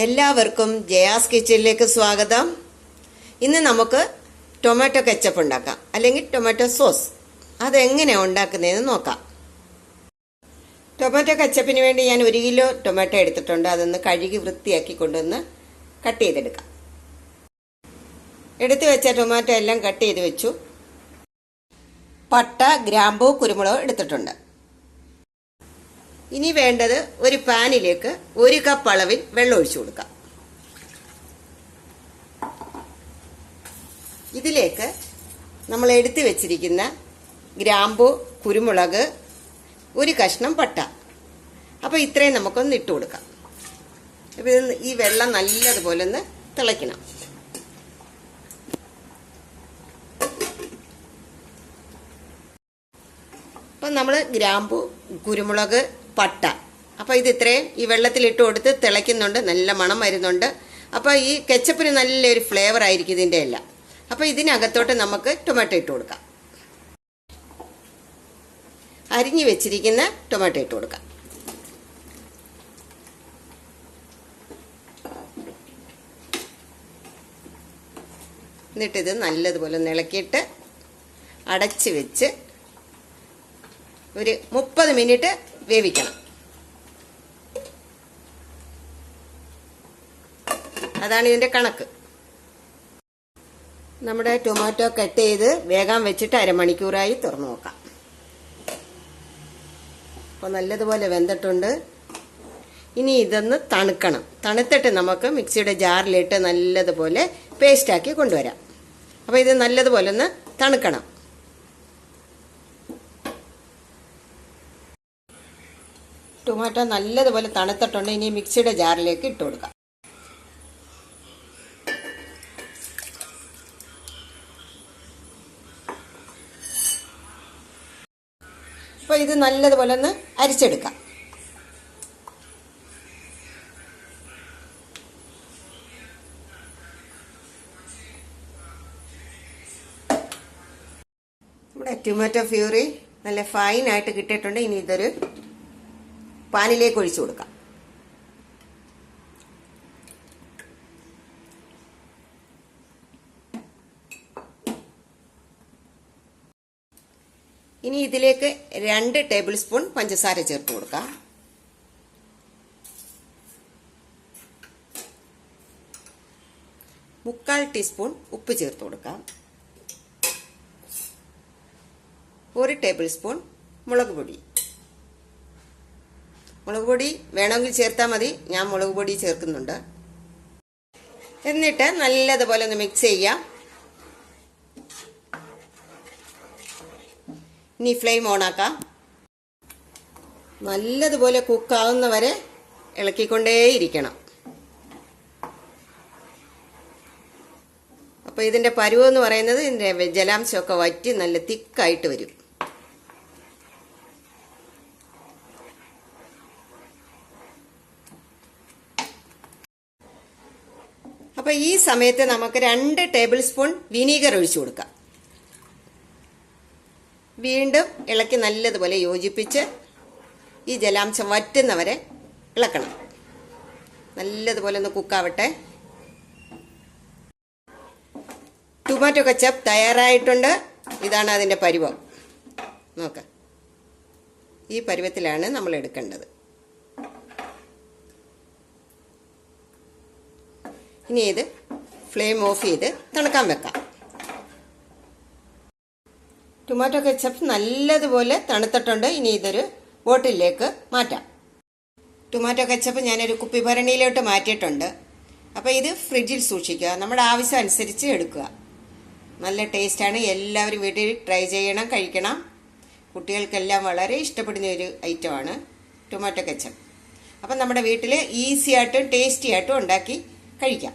എല്ലാവർക്കും ജയാസ് കിച്ചണിലേക്ക് സ്വാഗതം. ഇന്ന് നമുക്ക് ടൊമാറ്റോ കെച്ചപ്പ് ഉണ്ടാക്കാം, അല്ലെങ്കിൽ ടൊമാറ്റോ സോസ്. അതെങ്ങനെയാണ് ഉണ്ടാക്കുന്നതെന്ന് നോക്കാം. ടൊമാറ്റോ കെച്ചപ്പിന് വേണ്ടി ഞാൻ 1 കിലോ ടൊമാറ്റോ എടുത്തിട്ടുണ്ട്. അതൊന്ന് കഴുകി വൃത്തിയാക്കി കൊണ്ടുവന്ന് കട്ട് ചെയ്തെടുക്കാം. എടുത്തു വെച്ച ടൊമാറ്റോ എല്ലാം കട്ട് ചെയ്ത് വെച്ചു. പട്ട, ഗ്രാമ്പൂ, കുരുമുളക് എടുത്തിട്ടുണ്ട്. ഇനി വേണ്ടത് ഒരു പാനിലേക്ക് 1 കപ്പ് അളവിൽ വെള്ളം ഒഴിച്ചു കൊടുക്കാം. ഇതിലേക്ക് നമ്മൾ എടുത്തു വെച്ചിരിക്കുന്ന ഗ്രാമ്പൂ, കുരുമുളക്, 1 കഷ്ണം പട്ട, അപ്പോൾ ഇത്രയും നമുക്കൊന്ന് ഇട്ട് കൊടുക്കാം. അപ്പോൾ ഈ വെള്ളം നല്ലതുപോലെ ഒന്ന് തിളയ്ക്കണം. അപ്പം നമ്മൾ ഗ്രാമ്പൂ, കുരുമുളക്, പട്ട, അപ്പോൾ ഇത് ഇത്രയും ഈ വെള്ളത്തിലിട്ട് കൊടുത്ത് തിളയ്ക്കുന്നുണ്ട്. നല്ല മണം വരുന്നുണ്ട്. അപ്പോൾ ഈ കെച്ചപ്പിന് നല്ലൊരു ഫ്ലേവർ ആയിരിക്കും ഇതിൻ്റെ എല്ലാം. അപ്പോൾ ഇതിനകത്തോട്ട് നമുക്ക് ടൊമാറ്റോ ഇട്ട് കൊടുക്കാം. അരിഞ്ഞു വെച്ചിരിക്കുന്ന ടൊമാറ്റോ ഇട്ട് കൊടുക്കാം. എന്നിട്ടിത് നല്ലതുപോലെ ഇളക്കിയിട്ട് അടച്ച് വെച്ച് ഒരു 30 മിനിറ്റ് വേവിക്കണം. അതാണ് ഇതിൻ്റെ കണക്ക്. നമ്മുടെ ടൊമാറ്റോ കട്ട് ചെയ്ത് വേഗം വെച്ചിട്ട് 1/2 മണിക്കൂറായി. തുറന്നു നോക്കാം. അപ്പോൾ നല്ലതുപോലെ വെന്തിട്ടുണ്ട്. ഇനി ഇതൊന്ന് തണുക്കണം. തണുത്തിട്ട് നമുക്ക് മിക്സിയുടെ ജാറിലിട്ട് നല്ലതുപോലെ പേസ്റ്റാക്കി കൊണ്ടുവരാം. അപ്പോൾ ഇത് നല്ലതുപോലെ ഒന്ന് തണുക്കണം. ടൊമാറ്റോ നല്ലതുപോലെ തണുത്തിട്ടുണ്ട്. ഇനി മിക്സിയുടെ ജാറിലേക്ക് ഇട്ട് കൊടുക്കാം. അപ്പോൾ ഇത് നല്ലതുപോലെ ഒന്ന് അരിച്ചെടുക്കാം. നമ്മുടെ ടൊമാറ്റോ പ്യൂറി നല്ല ഫൈനായിട്ട് കിട്ടിയിട്ടുണ്ട്. ഇനി ഇതൊരു പാനിലേക്ക് ഒഴിച്ചു കൊടുക്കാം. ഇനി ഇതിലേക്ക് 2 ടേബിൾ സ്പൂൺ പഞ്ചസാര ചേർത്ത് കൊടുക്കാം. മുക്കാൽ ടീസ്പൂൺ ഉപ്പ് ചേർത്ത് കൊടുക്കാം. 1 ടേബിൾ സ്പൂൺ മുളക് പൊടി. മുളക് പൊടി വേണമെങ്കിൽ ചേർത്താൽ മതി. ഞാൻ മുളക് പൊടി ചേർക്കുന്നുണ്ട്. എന്നിട്ട് നല്ലതുപോലെ ഒന്ന് മിക്സ് ചെയ്യാം. ഇനി ഫ്ലെയിം ഓണാക്കാം. നല്ലതുപോലെ കുക്കാവുന്നവരെ ഇളക്കിക്കൊണ്ടേയിരിക്കണം. അപ്പോൾ ഇതിൻ്റെ പരുവെന്ന് പറയുന്നത് ഇതിൻ്റെ ജലാംശമൊക്കെ വറ്റി നല്ല തിക്കായിട്ട് വരും. അപ്പോൾ ഈ സമയത്ത് നമുക്ക് 2 ടേബിൾ സ്പൂൺ വിനീഗർ ഒഴിച്ചു കൊടുക്കാം. വീണ്ടും ഇളക്കി നല്ലതുപോലെ യോജിപ്പിച്ച് ഈ ജലാംശം വറ്റുന്നവരെ ഇളക്കണം. നല്ലതുപോലെ ഒന്ന് കുക്കാവട്ടെ. ടൊമാറ്റോ കെച്ചപ്പ് തയ്യാറായിട്ടുണ്ട്. ഇതാണ് അതിൻ്റെ പരുവം. നോക്കാം. ഈ പരുവത്തിലാണ് നമ്മൾ എടുക്കേണ്ടത്. ഇനി ഇത് ഫ്ലെയിം ഓഫ് ചെയ്ത് തണുക്കാൻ വെക്കാം. ടൊമാറ്റോ കെച്ചപ്പ് നല്ലതുപോലെ തണുത്തിട്ടുണ്ട്. ഇനി ഇതൊരു ബോട്ടിലേക്ക് മാറ്റാം. ടൊമാറ്റോ കെച്ചപ്പ് ഞാനൊരു കുപ്പി ഭരണിയിലോട്ട് മാറ്റിയിട്ടുണ്ട്. അപ്പോൾ ഇത് ഫ്രിഡ്ജിൽ സൂക്ഷിക്കുക. നമ്മുടെ ആവശ്യം അനുസരിച്ച് എടുക്കുക. നല്ല ടേസ്റ്റാണ്. എല്ലാവരും വീട്ടിൽ ട്രൈ ചെയ്യണം, കഴിക്കണം. കുട്ടികൾക്കെല്ലാം വളരെ ഇഷ്ടപ്പെടുന്ന ഒരു ഐറ്റമാണ് ടൊമാറ്റോ കെച്ചപ്പ്. അപ്പം നമ്മുടെ വീട്ടിൽ ഈസി ആയിട്ടും ടേസ്റ്റി ആയിട്ടും ഉണ്ടാക്കി കഴിക്കാം.